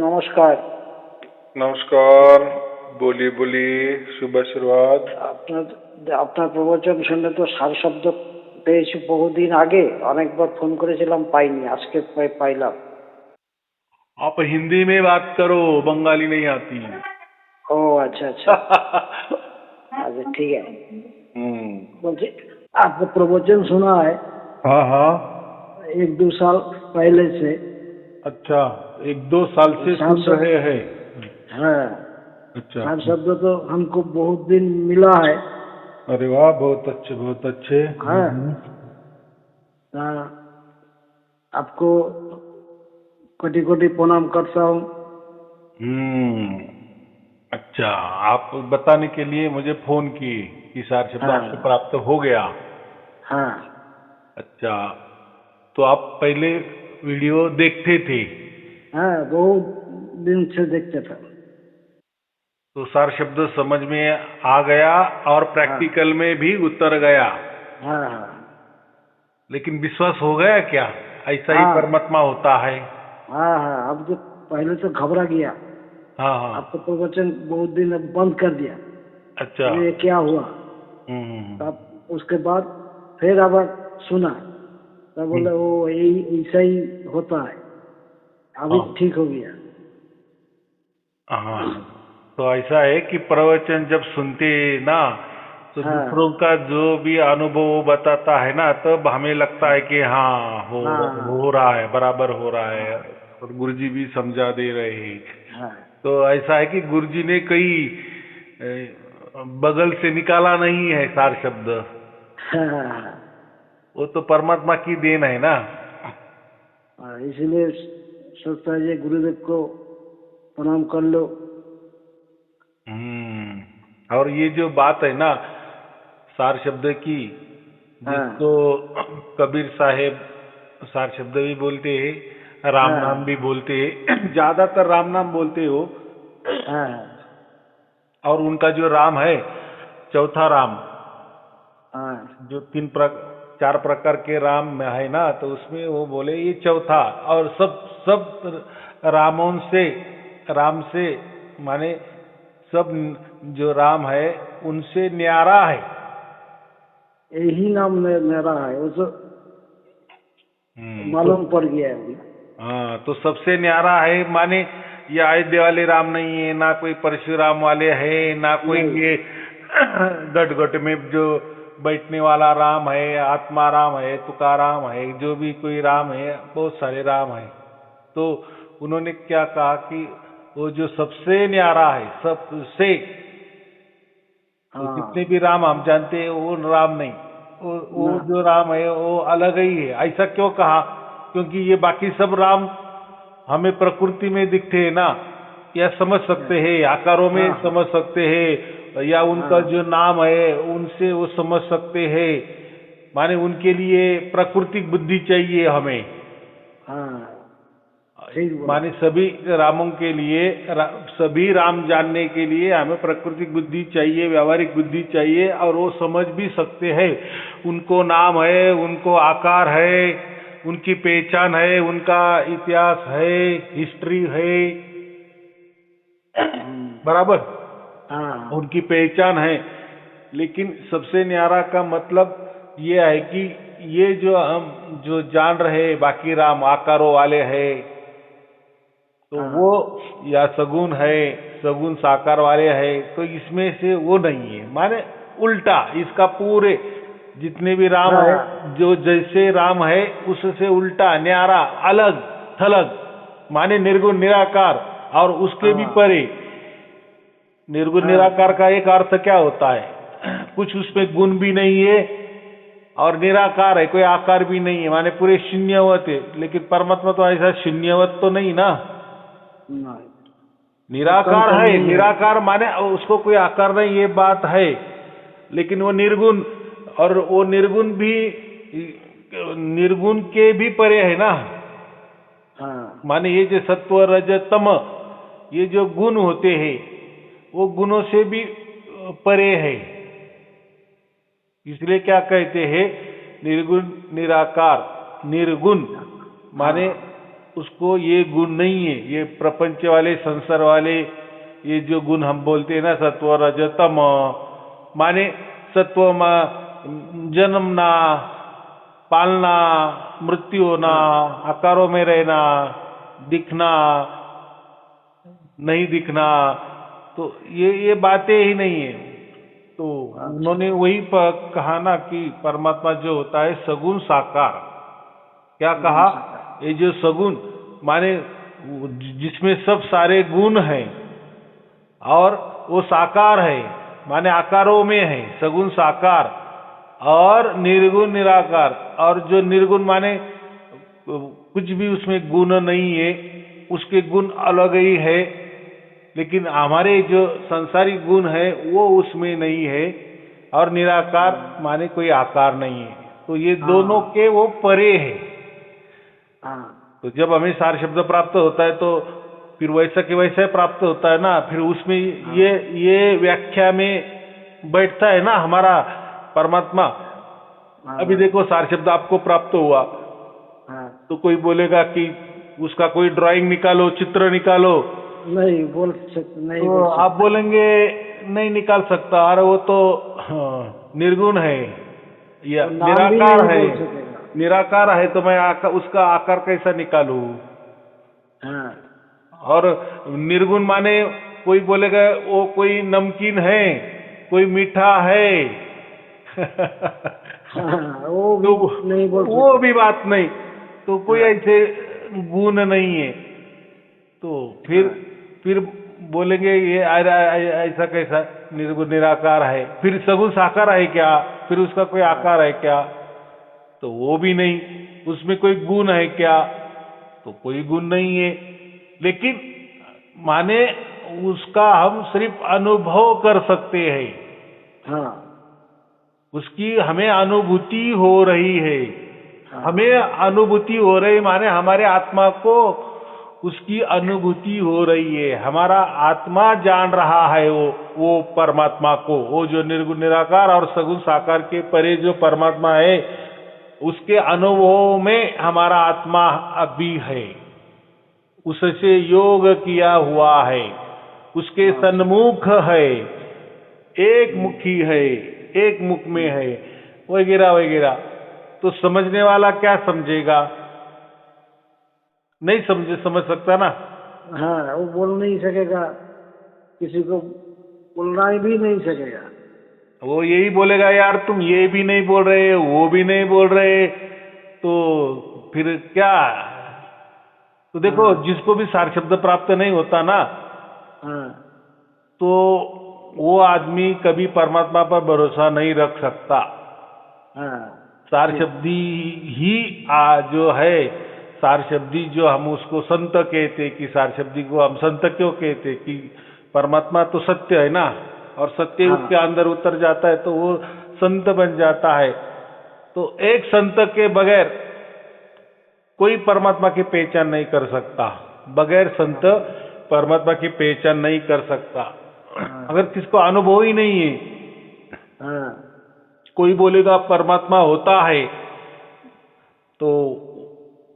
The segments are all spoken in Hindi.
নমস্কার। নমস্কার। बोलिए बोलिए, শুভ শুরুয়াত। আপনার আপনার প্রবচন শুনে তো সারশব্দ পেয়েছি বহুদিন আগে, অনেকবার ফোন করেছিলাম পাইনি, আজকে পাইলাম। आप हिंदी में बात करो, बंगाली नहीं आती। ও আচ্ছা আচ্ছা আচ্ছা, ঠিক আছে। বলছি, आपको प्रवचन सुना है हाँ हाँ। 1-2 साल पहले से। अच्छा, 1-2 साल से सुन सार रहे हैं। हाँ, अच्छा। सार शब्द तो हमको बहुत दिन मिला है। अरे वाह, बहुत अच्छे बहुत अच्छे। हाँ, हाँ, आपको कोटि कोटि प्रणाम करता हूँ। अच्छा, आप बताने के लिए मुझे फोन की कि सार शब्द हाँ आपको प्राप्त हो गया। हाँ अच्छा, तो आप पहले वीडियो देखते थे? हाँ, बहुत दिन से देखते थे। तो सार शब्द समझ में आ गया और प्रैक्टिकल में भी उतर गया। हाँ हाँ लेकिन विश्वास हो गया क्या ऐसा ही हाँ परमात्मा होता है? हाँ हाँ, अब जो पहले तो घबरा गया। हाँ हाँ। आपको प्रवचन बहुत दिन अब बंद कर दिया। अच्छा। ये क्या हुआ? तब उसके बाद फिर अब सुना, तब बोले वो यही ऐसा ही होता है। अभी हाँ ठीक हो गया। हाँ। तो ऐसा है कि प्रवचन जब सुनते ना तो हाँ दूसरों का जो भी अनुभव वो बताता है ना, तब हमें लगता है कि हाँ हाँ हो रहा है, बराबर हो रहा है। हाँ और गुरुजी भी समझा दे रहे हैं। हाँ तो ऐसा है कि गुरुजी ने कई बगल से निकाला नहीं है सार शब्द। हाँ वो तो परमात्मा की देन है ना। हाँ, इसलिए सोचता है ये गुरुदेव को प्रणाम कर लो। और ये जो बात है ना सार शब्द की, हाँ जिसको कबीर साहेब सार शब्द भी बोलते हैं, राम हाँ नाम भी बोलते हैं। ज्यादातर राम नाम बोलते हो। हाँ और उनका जो राम है, चौथा राम, हाँ जो 4 प्रकार के राम में है ना, तो उसमें वो बोले ये चौथा। और सब सब रामों से, राम से माने सब जो राम है उनसे न्यारा है। यही नाम मेरा है, वो तो तो मालूम पड़ गया है अभी। हाँ, तो सबसे न्यारा है माने ये अयोध्या वाले राम नहीं है, ना कोई परशुराम वाले है, ना कोई नहीं, ये गट में जो बैठने वाला राम है, आत्मा राम है, तुकाराम है, जो भी कोई राम है, बहुत सारे राम है। तो उन्होंने क्या कहा कि वो जो सबसे न्यारा है, सबसे, तो जितने हाँ भी राम हम जानते हैं वो राम नहीं, वो ना, जो राम है वो अलग ही है। ऐसा क्यों कहा? क्योंकि ये बाकी सब राम हमें प्रकृति में दिखते हैं ना, या समझ सकते हैं, आकारों में हाँ समझ सकते हैं, या उनका हाँ जो नाम है उनसे वो समझ सकते हैं। माने उनके लिए प्राकृतिक बुद्धि चाहिए हमें। हाँ, ठीक बोला। माने सभी रामों के लिए, सभी राम जानने के लिए हमें प्राकृतिक बुद्धि चाहिए, व्यावहारिक बुद्धि चाहिए, और वो समझ भी सकते हैं। उनको नाम है, उनको आकार है, उनकी पहचान है, उनका इतिहास है, हिस्ट्री है, बराबर, हाँ उनकी पहचान है। लेकिन सबसे न्यारा का मतलब ये है कि ये जो हम जो जान रहे हैं बाकी राम आकारों वाले हैं, तो हाँ वो या सगुन है, सगुन साकार वाले है, तो इसमें से वो नहीं है। माने उल्टा इसका पूरे जितने भी राम है, हाँ जो जैसे राम है उससे उल्टा, न्यारा, अलग थलग, माने निर्गुण निराकार और उसके भी हाँ परे। निर्गुण हाँ निराकार का एक अर्थ क्या होता है? कुछ उसमें गुण भी नहीं है, और निराकार है, कोई आकार भी नहीं है, माने पूरे शून्यवत है। लेकिन परमात्मा तो ऐसा शून्यवत तो नहीं ना, नहीं, निराकार कंटेंट है। नहीं है। निराकार माने उसको कोई आकार नहीं, ये बात है। लेकिन वो निर्गुण, और वो निर्गुण भी निर्गुण के भी परे है ना। हाँ माने ये जो सत्व रज तम, ये जो गुण होते हैं वो गुणों से भी परे है। इसलिए क्या कहते हैं? निर्गुण निराकार। निर्गुण माने हाँ उसको ये गुण नहीं है, ये प्रपंच वाले संसार वाले ये जो गुण हम बोलते हैं ना, सत्व रज तम, माने सत्व में जन्मना, पालना, मृत्यु होना, आकारों में रहना, दिखना, नहीं दिखना, तो ये बातें ही नहीं है। तो उन्होंने वही कहा ना कि परमात्मा जो होता है सगुण साकार। क्या कहा? ये जो सगुण माने जिसमें सब सारे गुण हैं और वो साकार है, माने आकारों में है, सगुण साकार, और निर्गुण निराकार। और जो निर्गुण माने कुछ भी उसमें गुण नहीं है, उसके गुण अलग ही है, लेकिन हमारे जो संसारिक गुण है वो उसमें नहीं है, और निराकार माने कोई आकार नहीं है। तो ये दोनों के वो परे है। तो जब हमें सार शब्द प्राप्त होता है तो फिर वैसा के वैसा प्राप्त होता है ना, फिर उसमें ये व्याख्या में बैठता है ना हमारा परमात्मा। अभी देखो सार शब्द आपको प्राप्त हुआ, तो कोई बोलेगा कि उसका कोई ड्राइंग निकालो, चित्र निकालो, नहीं बोल सकते, नहीं तो बोल सकते। आप बोलेंगे नहीं निकाल सकता, अरे वो तो निर्गुण है या निराकार है, निराकार है, तो मैं उसका आकार कैसा निकालूं? और निर्गुण माने कोई बोलेगा वो कोई नमकीन है, कोई मीठा है वो भी नहीं बोल सकते। वो भी बात नहीं, तो कोई ऐसे गुण नहीं है। तो फिर बोलेंगे ये ऐसा कैसा निर्गुण निराकार है, फिर सगुण साकार है क्या? फिर उसका कोई आकार है क्या? तो वो भी नहीं। उसमें कोई गुण है क्या? तो कोई गुण नहीं है। लेकिन माने उसका हम सिर्फ अनुभव कर सकते हैं। उसकी हमें अनुभूति हो रही है। हमें अनुभूति हो रही माने हमारे आत्मा को उसकी अनुभूति हो रही है। हमारा आत्मा जान रहा है वो परमात्मा को, वो जो निर्गुण निराकार और सगुण साकार के परे जो परमात्मा है, उसके अनुभव में हमारा आत्मा अभी है। उससे योग किया हुआ है, उसके सन्मुख है, एक मुखी है, एक मुख में है, वगैरह वगैरह। तो समझने वाला क्या समझेगा? नहीं समझ सकता ना। हाँ, वो बोल नहीं सकेगा, किसी को बोलना भी नहीं सकेगा। वो यही बोलेगा यार तुम ये भी नहीं बोल रहे, वो भी नहीं बोल रहे, तो फिर क्या? तो देखो जिसको भी सार शब्द प्राप्त नहीं होता ना, तो वो आदमी कभी परमात्मा पर भरोसा नहीं रख सकता। सार शब्दी ही जो है, सार शब्दी जो हम उसको संत कहते, कि सार शब्दी को हम संत क्यों कहते? कि परमात्मा तो सत्य है ना, और सत्य उसके अंदर उतर जाता है तो वो संत बन जाता है। तो एक संत के बगैर कोई परमात्मा की पहचान नहीं कर सकता, बगैर संत परमात्मा की पहचान नहीं कर सकता। अगर किसको अनुभव ही नहीं है, कोई बोलेगा परमात्मा होता है, तो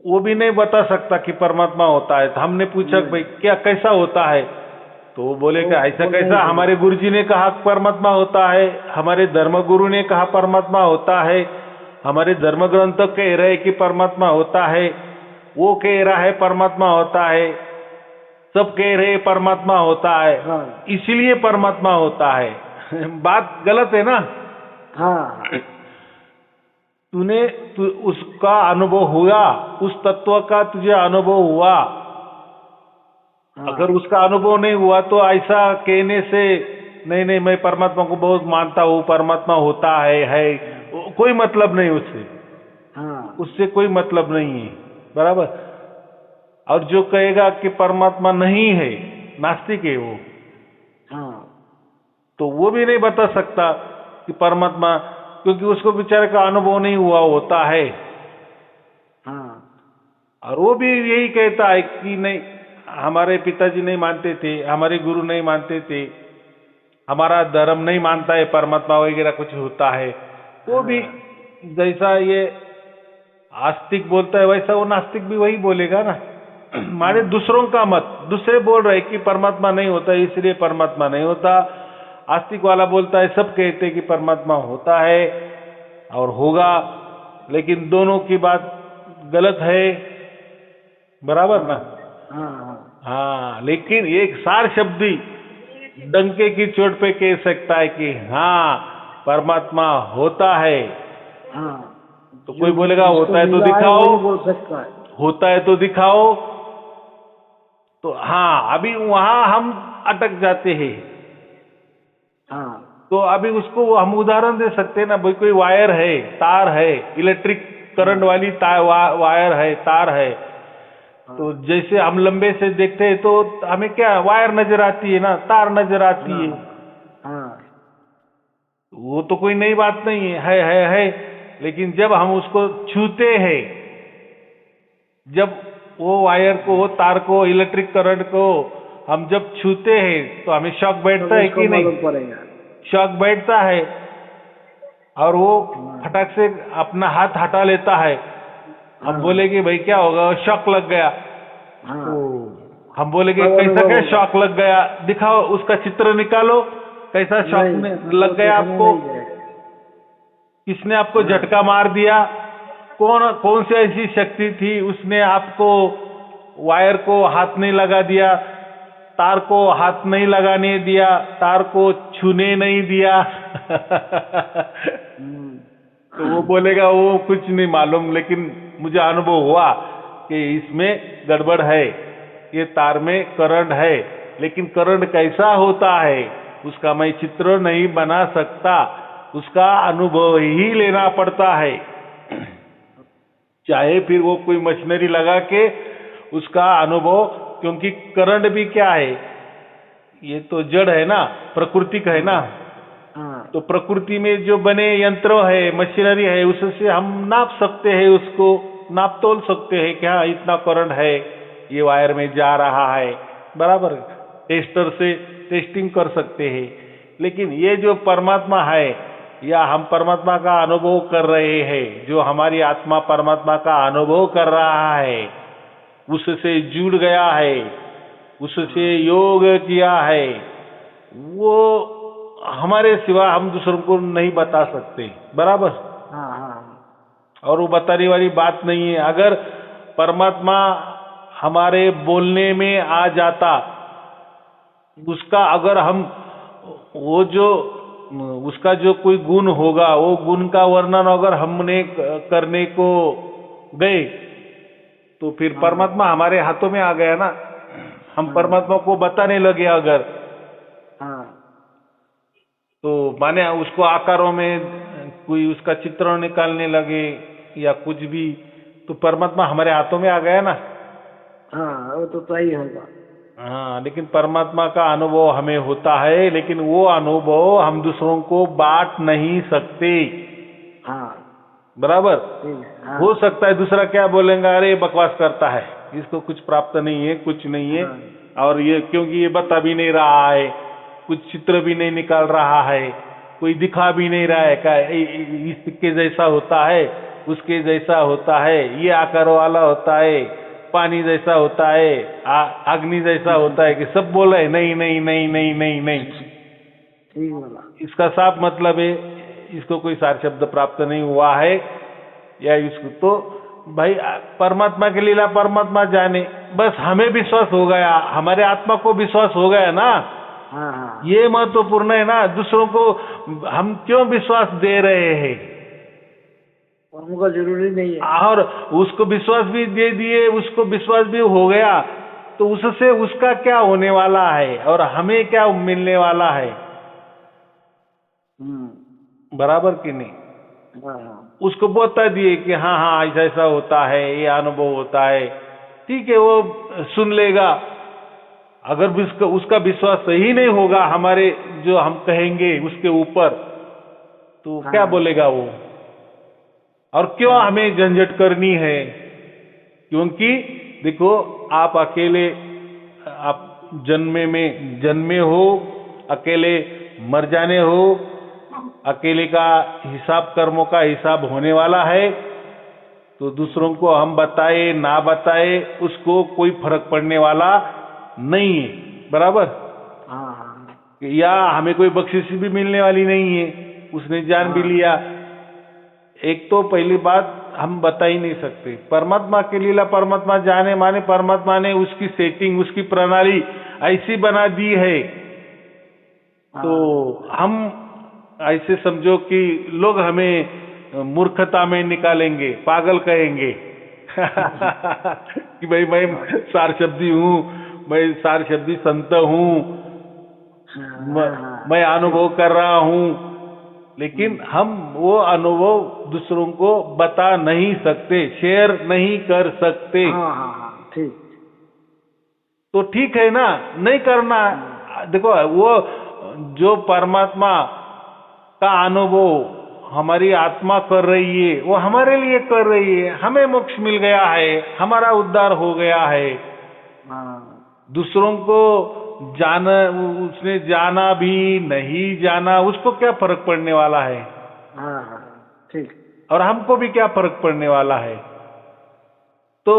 वो भी नहीं बता सकता कि परमात्मा होता है। तो हमने पूछा भाई क्या कैसा होता है, तो वो बोलेगा ऐसा कैसा, हमारे गुरुजी ने कहा परमात्मा होता है, हमारे धर्मगुरु ने कहा परमात्मा होता है, हमारे धर्म ग्रंथ कह रहे कि परमात्मा होता है, वो कह रहा है परमात्मा होता है, सब कह रहे परमात्मा होता है, इसलिए परमात्मा होता है। बात गलत है ना। तू उसका अनुभव हुआ, उस तत्व का तुझे अनुभव हुआ। अगर उसका अनुभव नहीं हुआ तो ऐसा कहने से नहीं मैं परमात्मा को बहुत मानता हूँ, परमात्मा होता है, कोई मतलब नहीं उससे। उससे कोई मतलब नहीं है, बराबर। और जो कहेगा कि परमात्मा नहीं है, नास्तिक है वो। तो वो भी नहीं बता सकता कि परमात्मा, क्योंकि उसको बेचारे का अनुभव नहीं हुआ होता है। और वो भी यही कहता है कि नहीं, हमारे पिताजी नहीं मानते थे, हमारे गुरु नहीं मानते थे, हमारा धर्म नहीं मानता है परमात्मा वगैरह कुछ होता है। वो भी जैसा ये आस्तिक बोलता है वैसा वो नास्तिक भी वही बोलेगा ना। माने दूसरों का मत, दूसरे बोल रहे कि परमात्मा नहीं होता इसलिए परमात्मा नहीं होता, आस्तिक वाला बोलता है सब कहते हैं कि परमात्मा होता है और होगा, लेकिन दोनों की बात गलत है, बराबर ना। हाँ हाँ, लेकिन एक सार शब्दी डंके की चोट पे कह सकता है कि हाँ परमात्मा होता है। हाँ। तो कोई बोलेगा जिसको होता है तो मिला है दिखाओ, वही बोल सकता है। होता है तो दिखाओ। तो हाँ, अभी वहां हम अटक जाते हैं। हाँ तो अभी उसको हम उदाहरण दे सकते हैं ना भाई, कोई वायर है, तार है, इलेक्ट्रिक करंट वाली वायर है, तार है। तो जैसे हम लंबे से देखते हैं तो हमें क्या वायर नजर आती है ना, तार नजर आती है। हाँ वो तो कोई नई बात नहीं है। लेकिन जब हम उसको छूते हैं, जब वो वायर को, वो तार को, इलेक्ट्रिक करंट को हम जब छूते हैं तो हमें शॉक बैठता है कि नहीं? शॉक बैठता है और वो फटाक से अपना हाथ हटा लेता है। हम बोलेंगे भाई क्या होगा, शॉक लग गया। तो हम बोलेंगे कैसा क्या शॉक लग गया, दिखाओ उसका चित्र निकालो, कैसा शॉक लग गया आपको, किसने आपको झटका मार दिया, कौन सी ऐसी शक्ति थी उसने आपको वायर को हाथ नहीं लगा दिया, तार को हाथ नहीं लगाने दिया, तार को छूने नहीं दिया। तो वो बोलेगा वो कुछ नहीं मालूम, लेकिन मुझे अनुभव हुआ कि इसमें गड़बड़ है, ये तार में करंट है, लेकिन करंट कैसा होता है उसका मैं चित्र नहीं बना सकता, उसका अनुभव ही लेना पड़ता है। चाहे फिर वो कोई मशीनरी लगा के उसका अनुभव, क्योंकि करंट भी क्या है, ये तो जड़ है ना, प्राकृतिक है ना। तो प्रकृति में जो बने यंत्र है, मशीनरी है, उससे हम नाप सकते हैं, उसको नाप तोल सकते हैं कि हाँ इतना करंट है, ये वायर में जा रहा है, बराबर। टेस्टर से टेस्टिंग कर सकते हैं। लेकिन ये जो परमात्मा है, या हम परमात्मा का अनुभव कर रहे हैं, जो हमारी आत्मा परमात्मा का अनुभव कर रहा है, उससे जुड़ गया है, उससे योग किया है, वो हमारे सिवा हम दूसरों को नहीं बता सकते, बराबर। और वो बताने वाली बात नहीं है। अगर परमात्मा हमारे बोलने में आ जाता, उसका अगर हम वो जो उसका जो कोई गुण होगा, वो गुण का वर्णन अगर हमने करने को गए तो फिर परमात्मा हमारे हाथों में आ गया ना। हम परमात्मा को बताने लगे अगर, तो माने उसको आकारों में कोई उसका चित्र निकालने लगे या कुछ भी, तो परमात्मा हमारे हाथों में आ गया ना। वो तो सही होगा। हाँ, लेकिन परमात्मा का अनुभव हमें होता है, लेकिन वो अनुभव हम दूसरों को बांट नहीं सकते, बराबर। हो सकता है दूसरा क्या बोलेगा, अरे बकवास करता है, इसको कुछ प्राप्त नहीं है, कुछ नहीं है, और ये क्योंकि ये बता भी नहीं रहा है, कुछ चित्र भी नहीं निकाल रहा है, कोई दिखा भी नहीं रहा है क्या इसके जैसा होता है, उसके जैसा होता है, ये आकार वाला होता है, पानी जैसा होता है, अग्नि जैसा होता है, कि सब बोल रहे नहीं नहीं नहीं नहीं नहीं नहीं। इसका साफ मतलब है इसको कोई सार शब्द प्राप्त नहीं हुआ है, या इसको तो भाई परमात्मा की लीला परमात्मा जाने, बस हमें विश्वास हो गया, हमारे आत्मा को विश्वास हो गया ना। ये महत्वपूर्ण है ना। दूसरों को हम क्यों विश्वास दे रहे हैं, हमको जरूरी नहीं है, और उसको विश्वास भी दे दिए, उसको विश्वास भी हो गया, तो उससे उसका क्या होने वाला है और हमें क्या मिलने वाला है, बराबर कि नहीं। उसको बता दिए कि हाँ हाँ ऐसा ऐसा होता है, ये अनुभव होता है, ठीक है, वो सुन लेगा। अगर उसका विश्वास सही नहीं होगा हमारे जो हम कहेंगे उसके ऊपर, तो क्या बोलेगा वो, और क्यों हमें झंझट करनी है। क्योंकि देखो, आप अकेले आप जन्मे हो, अकेले मर जाने हो, अकेले का हिसाब, कर्मों का हिसाब होने वाला है। तो दूसरों को हम बताए ना बताए उसको कोई फर्क पड़ने वाला नहीं है, बराबर। हाँ हाँ या हमें कोई बख्शिश भी मिलने वाली नहीं है, उसने जान भी लिया। एक तो पहली बात हम बता ही नहीं सकते। परमात्मा के लीला परमात्मा जाने, माने परमात्मा ने उसकी सेटिंग, उसकी प्रणाली ऐसी बना दी है। तो हम ऐसे समझो कि लोग हमें मूर्खता में निकालेंगे, पागल कहेंगे कि भाई मैं सार शब्दी हूँ, मैं सार शब्दी संत हूँ, मैं अनुभव कर रहा हूँ, लेकिन हम वो अनुभव दूसरों को बता नहीं सकते, शेयर नहीं कर सकते। ठीक। तो ठीक है ना, नहीं करना। देखो वो जो परमात्मा का अनुभव हमारी आत्मा कर रही है, वो हमारे लिए कर रही है। हमें मोक्ष मिल गया है, हमारा उद्धार हो गया है। दूसरों को जाना, उसने जाना भी नहीं जाना, उसको क्या फर्क पड़ने वाला है? ठीक। और हमको भी क्या फर्क पड़ने वाला है? तो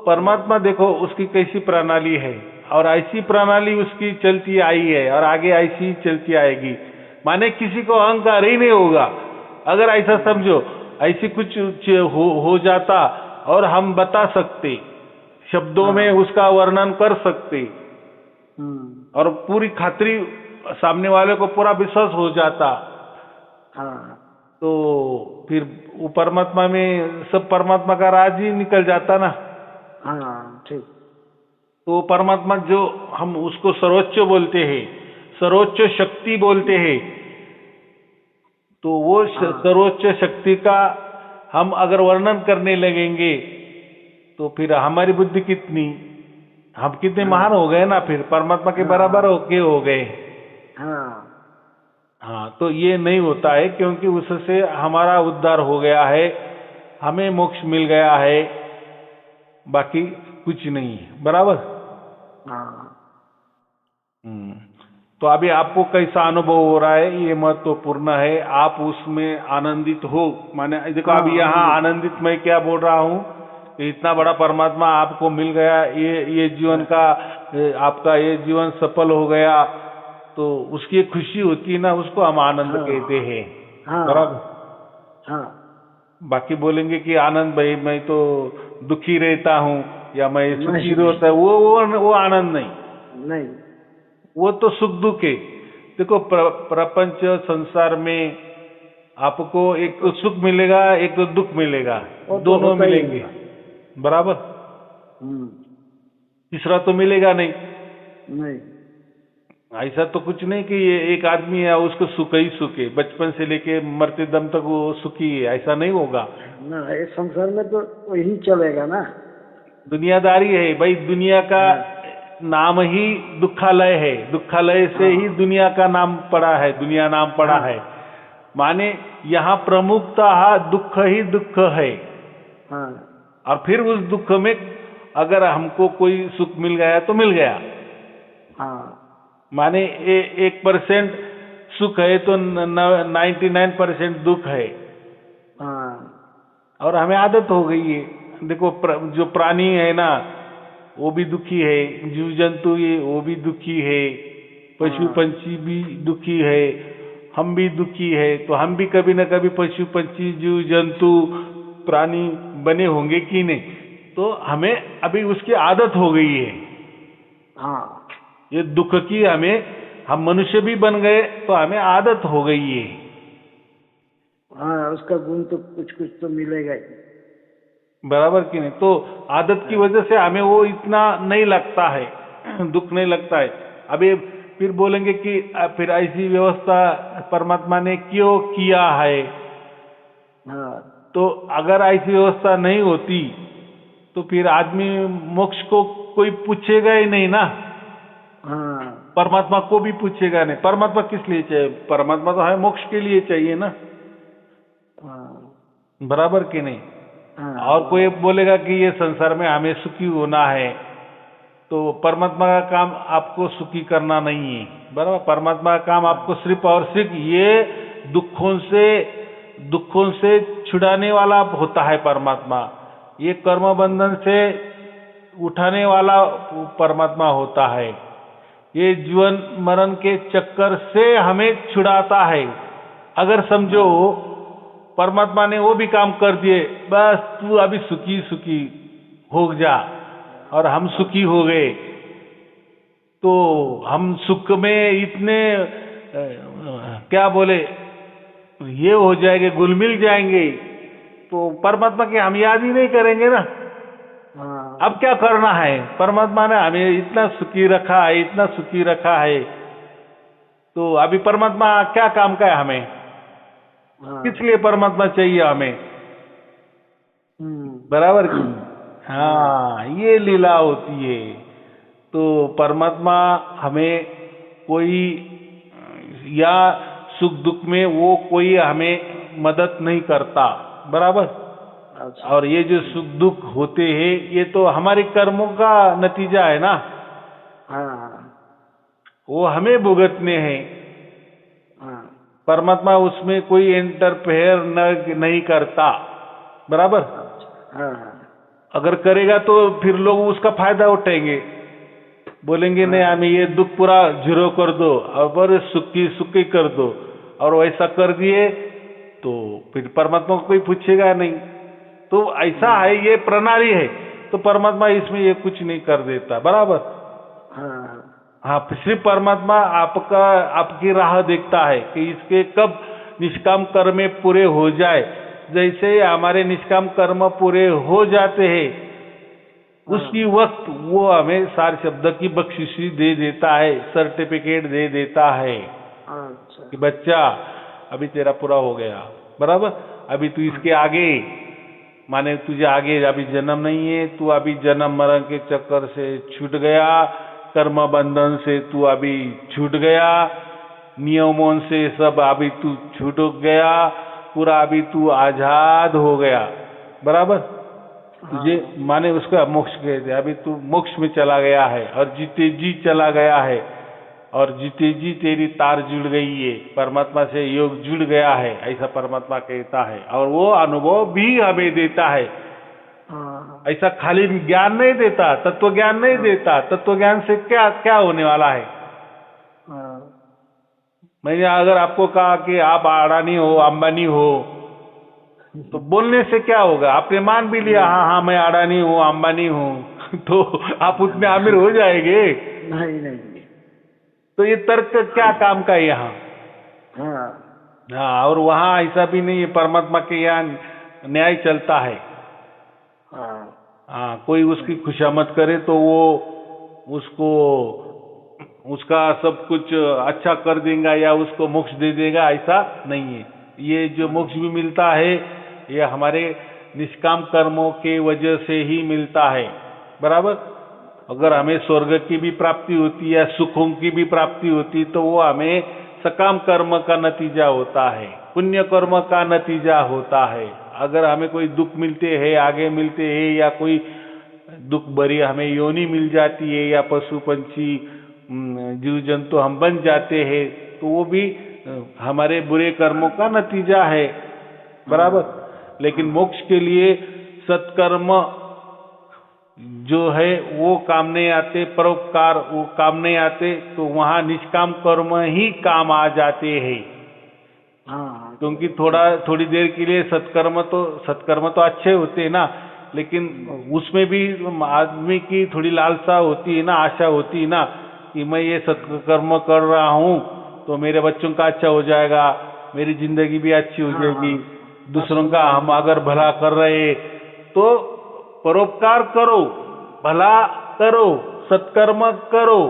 परमात्मा देखो उसकी कैसी प्रणाली है, और ऐसी प्रणाली उसकी चलती आई है और आगे ऐसी ही चलती आएगी। माने किसी को अहंकार ही नहीं होगा। अगर ऐसा समझो, ऐसी कुछ हो जाता और हम बता सकते, शब्दों में उसका वर्णन कर सकते, और पूरी खातरी सामने वाले को पूरा विश्वास हो जाता, तो फिर वो परमात्मा में सब परमात्मा का राज ही निकल जाता ना। ठीक। तो परमात्मा जो हम उसको सर्वोच्च बोलते हैं, सर्वोच्च शक्ति बोलते हैं, तो वो सर्वोच्च शक्ति का हम अगर वर्णन करने लगेंगे तो फिर हमारी बुद्धि कितनी, हम कितने महान हो गए ना, फिर परमात्मा के बराबर हो गए। हाँ, तो ये नहीं होता है, क्योंकि उससे हमारा उद्धार हो गया है, हमें मोक्ष मिल गया है, बाकी कुछ नहीं है, बराबर। तो अभी आपको कैसा अनुभव हो रहा है ये महत्वपूर्ण है। आप उसमें आनंदित हो, माने देखो अभी यहाँ आनंदित मैं क्या बोल रहा हूँ कि इतना बड़ा परमात्मा आपको मिल गया, ये जीवन का आपका ये जीवन सफल हो गया, तो उसकी खुशी होती है ना, उसको हम आनंद कहते हैं, बराबर। बाकी बोलेंगे कि आनंद भाई मैं तो दुखी रहता हूँ या मैं सुखी रहता, वो आनंद नहीं, वो तो सुख दुख है। देखो प्रपंच संसार में आपको एक तो सुख मिलेगा, एक तो दुख मिलेगा, दोनों मिलेंगे, बराबर। तीसरा तो मिलेगा नहीं। ऐसा तो कुछ नहीं कि ये एक आदमी है उसको सुख ही सुख है, बचपन से लेके मरते दम तक वो सुखी है, ऐसा नहीं होगा ना। इस संसार में तो वही चलेगा ना, दुनियादारी है भाई। दुनिया का नाम ही दुखालय है, दुखालय से ही दुनिया का नाम पड़ा है, दुनिया नाम पड़ा है। माने यहाँ प्रमुखता दुख ही दुख है। और फिर उस दुख में अगर हमको कोई सुख मिल गया तो मिल गया। माने 1% सुख है तो 99% दुख है। और हमें आदत हो गई है। देखो जो प्राणी है ना वो भी दुखी है, जीव जंतु ये वो भी दुखी है, पशु पंछी भी दुखी है, हम भी दुखी है। तो हम भी कभी न कभी पशु पंछी जीव जंतु प्राणी बने होंगे कि नहीं, तो हमें अभी उसकी आदत हो गई है। ये दुख की हम मनुष्य भी बन गए तो हमें आदत हो गई है। उसका गुण तो कुछ तो मिलेगा ही, बराबर कि नहीं। तो आदत की वजह से हमें वो इतना नहीं लगता है, दुख नहीं लगता है। अभी फिर बोलेंगे कि फिर ऐसी व्यवस्था परमात्मा ने क्यों किया है। तो अगर ऐसी व्यवस्था नहीं होती तो फिर आदमी मोक्ष को कोई पूछेगा ही नहीं ना, परमात्मा को भी पूछेगा नहीं। परमात्मा किस लिए चाहिए? परमात्मा तो है मोक्ष के लिए चाहिए ना, बराबर कि नहीं। और कोई बोलेगा कि ये संसार में हमें सुखी होना है, तो परमात्मा का काम आपको सुखी करना नहीं है, बराबर। परमात्मा का काम आपको सिर्फ और सिर्फ ये दुखों से छुड़ाने वाला होता है परमात्मा। ये कर्म बंधन से उठाने वाला परमात्मा होता है। ये जीवन मरण के चक्कर से हमें छुड़ाता है। अगर समझो परमात्मा ने वो भी काम कर दिए, बस तू अभी सुखी सुखी हो जा, और हम सुखी हो गए, तो हम सुख में इतने क्या बोले ये हो जाएंगे, घुल मिल जाएंगे, तो परमात्मा की हम याद ही नहीं करेंगे ना। हाँ, अब क्या करना है? परमात्मा ने हमें इतना सुखी रखा है, इतना सुखी रखा है, तो अभी परमात्मा क्या काम का है हमें? हाँ, किस लिए परमात्मा चाहिए हमें? बराबर की? हाँ, ये लीला होती है। तो परमात्मा हमें कोई या सुख दुख में वो कोई हमें मदद नहीं करता, बराबर। अच्छा, और ये जो सुख दुख होते हैं ये तो हमारे कर्मों का नतीजा है ना, हाँ, वो हमें भुगतने हैं। हाँ, परमात्मा उसमें कोई इंटरफेयर नहीं करता, बराबर। हाँ, अगर करेगा तो फिर लोग उसका फायदा उठाएंगे, बोलेंगे नहीं हमें ये दुख पूरा जीरो कर दो और सुखी सुखी कर दो, और वैसा कर दिए तो फिर परमात्मा को कोई पूछेगा नहीं। तो ऐसा है, ये प्रणाली है, तो परमात्मा इसमें ये कुछ नहीं कर देता, बराबर। हाँ, हाँ, सिर्फ परमात्मा आपकी राह देखता है कि इसके कब निष्काम कर्म पूरे हो जाए। जैसे हमारे निष्काम कर्म पूरे हो जाते हैं, उसी वक्त वो हमें सार शब्द की बख्शिशी दे देता है, सर्टिफिकेट दे देता है अच्छा, कि बच्चा अभी तेरा पूरा हो गया, बराबर। अभी तू इसके आगे, माने तुझे आगे अभी जन्म नहीं है, तू अभी जन्म मरण के चक्कर से छूट गया, कर्म बंधन से तू अभी छूट गया, नियमों से सब अभी तू छूट गया, पूरा अभी तू आजाद हो गया, बराबर। तुझे माने उसका मोक्ष कहते, अभी तू मोक्ष में चला गया है, और जीते जी चला गया है, और जीते जी तेरी तार जुड़ गई है, परमात्मा से योग जुड़ गया है, ऐसा परमात्मा कहता है। और वो अनुभव भी हमें देता है, हाँ, ऐसा खाली ज्ञान नहीं देता, तत्व ज्ञान नहीं देता। तत्व ज्ञान से क्या क्या होने वाला है? हाँ, मैंने अगर आपको कहा कि आप अडानी हो, अंबानी हो, तो बोलने से क्या होगा? आपने मान भी लिया, हाँ हाँ मैं अडानी हूँ, अंबानी हूँ, तो आप उतने अमीर हो जाएंगे? नहीं नहीं, तो ये तर्क क्या काम का है यहाँ? हाँ, हाँ, और वहाँ ऐसा भी नहीं है, परमात्मा के यहाँ न्याय चलता है। हाँ, हाँ, कोई उसकी खुशामद करे तो वो उसको उसका सब कुछ अच्छा कर देगा या उसको मोक्ष दे देगा, ऐसा नहीं है। ये जो मोक्ष भी मिलता है ये हमारे निष्काम कर्मों के वजह से ही मिलता है, बराबर। अगर हमें स्वर्ग की भी प्राप्ति होती है, सुखों की भी प्राप्ति होती, तो वो हमें सकाम कर्म का नतीजा होता है, पुण्य कर्म का नतीजा होता है। अगर हमें कोई दुख मिलते हैं, आगे मिलते हैं, या कोई दुख भरी हमें योनि मिल जाती है, या पशु पंछी जीव जंतु हम बन जाते हैं, तो वो भी हमारे बुरे कर्मों का नतीजा है, बराबर। लेकिन मोक्ष के लिए सत्कर्म जो है वो काम नहीं आते, परोपकार वो काम नहीं आते, तो वहां निष्काम कर्म ही काम आ जाते हैं। हाँ, क्योंकि थोड़ी देर के लिए सत्कर्म तो अच्छे होते हैं ना, लेकिन उसमें भी आदमी की थोड़ी लालसा होती है ना, आशा होती है ना, कि मैं ये सत्कर्म कर रहा हूँ तो मेरे बच्चों का अच्छा हो जाएगा, मेरी जिंदगी भी अच्छी हो जाएगी, दूसरों का हम अगर भला कर रहे तो परोपकार करो, भला करो, सत्कर्म करो,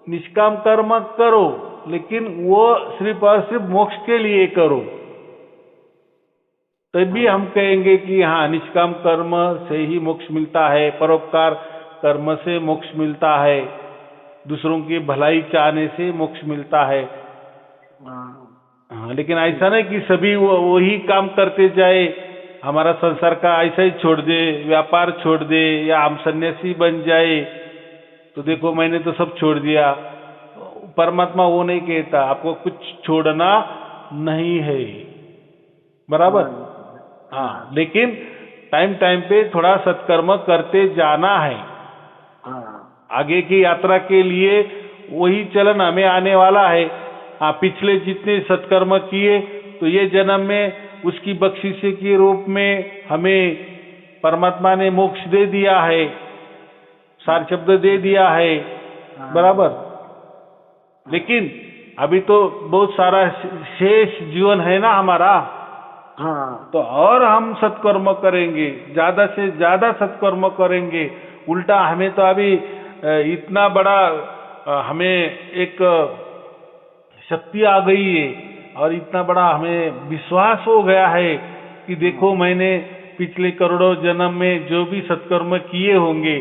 निष्काम कर्म करो, लेकिन वो सिर्फ और सिर्फ मोक्ष के लिए करो। तभी हम कहेंगे कि हाँ, निष्काम कर्म से ही मोक्ष मिलता है, परोपकार कर्म से मोक्ष मिलता है, दूसरों की भलाई चाहने से मोक्ष मिलता है। हाँ, लेकिन ऐसा नहीं कि सभी वही काम करते जाए, हमारा संसार का ऐसा ही छोड़ दे, व्यापार छोड़ दे, या हम सन्यासी बन जाए, तो देखो मैंने तो सब छोड़ दिया। परमात्मा वो नहीं कहता, आपको कुछ छोड़ना नहीं है, बराबर। हाँ, लेकिन टाइम टाइम पे थोड़ा सत्कर्म करते जाना है। हाँ आगे की यात्रा के लिए वही चलन हमें आने वाला है। हाँ, पिछले जितने सत्कर्म किए तो ये जन्म में उसकी बख्शिश के रूप में हमें परमात्मा ने मोक्ष दे दिया है, सार शब्द दे दिया है, बराबर। लेकिन अभी तो बहुत सारा शेष जीवन है ना हमारा, हाँ तो और हम सत्कर्म करेंगे, ज्यादा से ज्यादा सत्कर्म करेंगे। उल्टा हमें तो अभी इतना बड़ा हमें एक शक्ति आ गई है और इतना बड़ा हमें विश्वास हो गया है कि देखो मैंने पिछले करोड़ों जन्म में जो भी सत्कर्म किए होंगे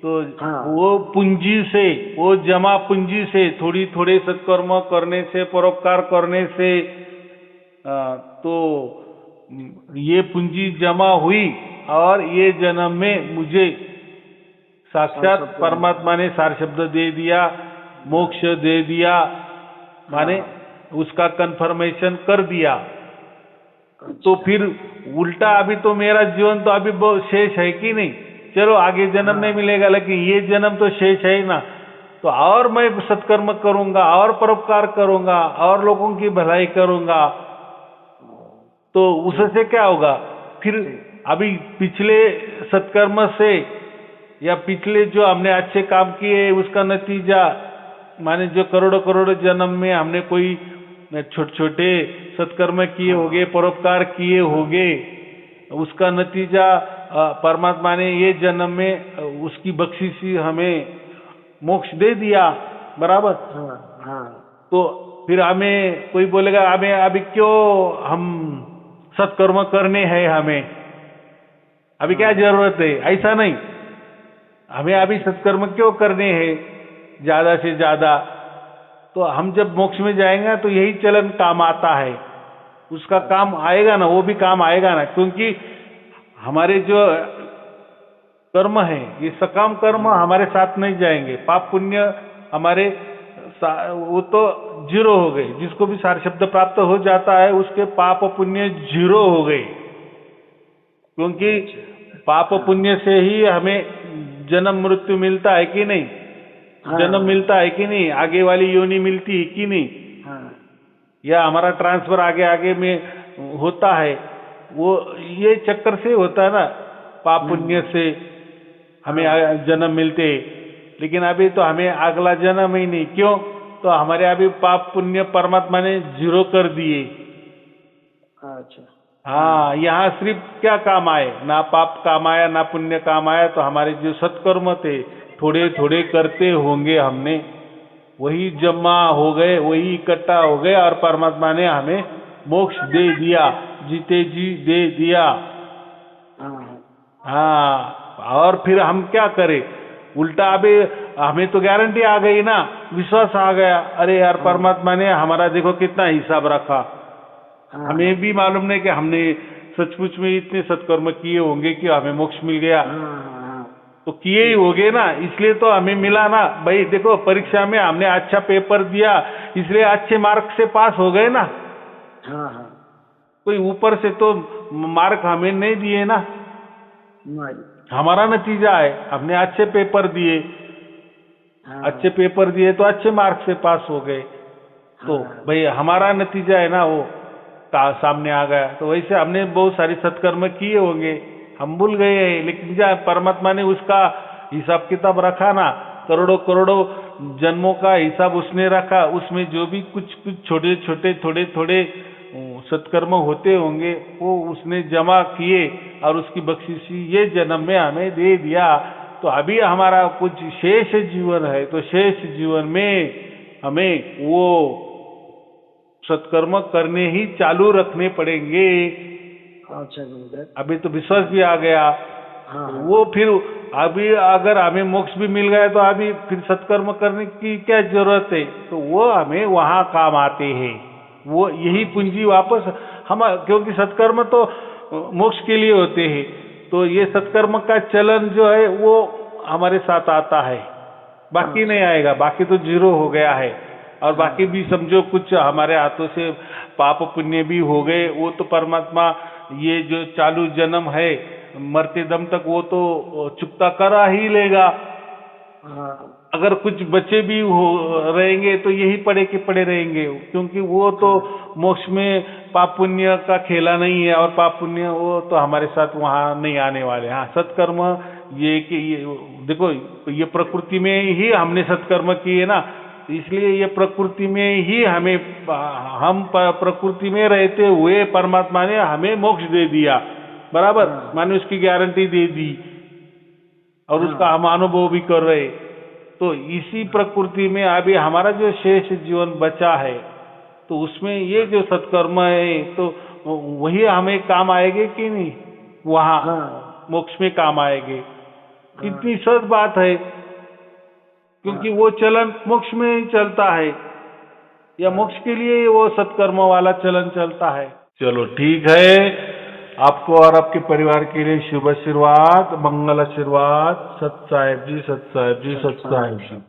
तो हाँ। वो पूंजी से, वो जमा पूंजी से थोड़ी थोड़े सत्कर्म करने से, परोपकार करने से तो ये पूंजी जमा हुई और ये जन्म में मुझे साक्षात परमात्मा ने सार शब्द दे दिया, मोक्ष दे दिया, माने उसका कंफर्मेशन कर दिया। तो फिर उल्टा अभी तो मेरा जीवन तो अभी बहुत शेष है कि नहीं, चलो आगे जन्म नहीं मिलेगा लेकिन ये जन्म तो शेष है ना, तो और मैं सत्कर्म करूंगा और परोपकार करूंगा और लोगों की भलाई करूंगा। तो उससे क्या होगा फिर, अभी पिछले सत्कर्म से या पिछले जो हमने अच्छे काम किए उसका नतीजा, माने जो करोड़ों करोड़ों जन्म में हमने कोई छोटे छोटे सत्कर्म किए होंगे, परोपकार किए होंगे, उसका नतीजा परमात्मा ने ये जन्म में उसकी बख्शिश हमें मोक्ष दे दिया, बराबर। तो फिर हमें कोई बोलेगा हमें अभी क्यों हम सत्कर्म करने हैं, हमें अभी क्या जरूरत है, ऐसा नहीं। हमें अभी सत्कर्म क्यों करने हैं ज्यादा से ज्यादा, तो हम जब मोक्ष में जाएंगे तो यही चलन काम आता है, उसका काम आएगा ना, वो भी काम आएगा ना, क्योंकि हमारे जो कर्म है ये सकाम कर्म हमारे साथ नहीं जाएंगे, पाप पुण्य हमारे वो तो जीरो हो गए। जिसको भी सार शब्द प्राप्त हो जाता है उसके पाप पुण्य जीरो हो गए, क्योंकि पाप पुण्य से ही हमें जन्म मृत्यु मिलता है कि नहीं, जन्म मिलता है कि नहीं, आगे वाली योनि मिलती है कि नहीं, या हमारा ट्रांसफर आगे आगे में होता है, वो ये चक्कर से होता है ना, पाप पुण्य से हमें जन्म मिलते। लेकिन अभी तो हमें अगला जन्म ही नहीं, क्यों, तो हमारे अभी पाप पुण्य परमात्मा ने जीरो कर दिए। अच्छा, हाँ, यहाँ सिर्फ क्या काम आए, ना पाप काम आया ना पुण्य काम आया, तो हमारे जो सत्कर्म थे थोड़े थोड़े करते होंगे हमने, वही जमा हो गए, वही इकट्ठा हो गए और परमात्मा ने हमें मोक्ष दे दिया, जीते जी दे दिया। हाँ, और फिर हम क्या करें, उल्टा अभी हमें तो गारंटी आ गई ना, विश्वास आ गया, अरे यार परमात्मा ने हमारा देखो कितना हिसाब रखा, हमें भी मालूम नहीं कि हमने सचमुच में इतने सत्कर्म किए होंगे कि हमें मोक्ष मिल गया। तो किए ही होंगे ना, इसलिए तो हमें मिला ना भाई। देखो परीक्षा में हमने अच्छा पेपर दिया इसलिए अच्छे मार्क से पास हो गए ना, कोई ऊपर से तो मार्क हमें नहीं दिए ना, हमारा नतीजा है, हमने अच्छे पेपर दिए, अच्छे पेपर दिए तो अच्छे मार्क्स से पास हो गए, तो भाई हमारा नतीजा है ना, वो सामने आ गया। तो वैसे हमने बहुत सारी सत्कर्म किए होंगे, हम भूल गए हैं, लेकिन जब परमात्मा ने उसका हिसाब किताब रखा ना, करोड़ों करोड़ों जन्मों का हिसाब उसने रखा, उसमें जो भी कुछ कुछ छोटे छोटे थोड़े थोड़े सत्कर्म होते होंगे वो उसने जमा किए और उसकी बख्शिश ये जन्म में हमें दे दिया। तो अभी हमारा कुछ शेष जीवन है, तो शेष जीवन में हमें वो सत्कर्म करने ही चालू रखने पड़ेंगे। अच्छा, अभी तो विश्वास भी आ गया। वो फिर अभी अगर हमें मोक्ष भी मिल गया तो अभी फिर सत्कर्म करने की क्या जरूरत है, तो वो हमें वहां काम आते हैं, वो यही पूंजी वापस हम, क्योंकि सत्कर्म तो मोक्ष के लिए होते हैं, तो ये सत्कर्म का चलन जो है वो हमारे साथ आता है, बाकी नहीं आएगा, बाकी तो जीरो हो गया है। और बाकी भी समझो कुछ हमारे हाथों से पाप पुण्य भी हो गए, वो तो परमात्मा ये जो चालू जन्म है मरते दम तक वो तो चुकता करा ही लेगा। हाँ अगर कुछ बच्चे भी रहेंगे तो यही पड़े के पड़े रहेंगे, क्योंकि वो तो मोक्ष में पाप पुण्य का खेला नहीं है, और पाप पुण्य वो तो हमारे साथ वहां नहीं आने वाले। हाँ, सत्कर्म ये कि ये देखो, ये प्रकृति में ही हमने सत्कर्म किए ना, इसलिए ये प्रकृति में ही हमें, हम प्रकृति में रहते हुए परमात्मा ने हमें मोक्ष दे दिया, बराबर, माने उसकी गारंटी दे दी, और उसका हम अनुभव भी कर रहे। तो इसी प्रकृति में अभी हमारा जो शेष जीवन बचा है, तो उसमें ये जो सत्कर्म है तो वही हमें काम आएंगे कि नहीं, वहां मोक्ष में काम आएंगे। कितनी सच बात है, क्योंकि वो चलन मोक्ष में ही चलता है, या मोक्ष के लिए वो सत्कर्म वाला चलन चलता है। चलो ठीक है, आपको और आपके परिवार के लिए शुभ आशीर्वाद, मंगल आशीर्वाद। सत साहेब जी, सत साहेब जी, सत साहेब जी।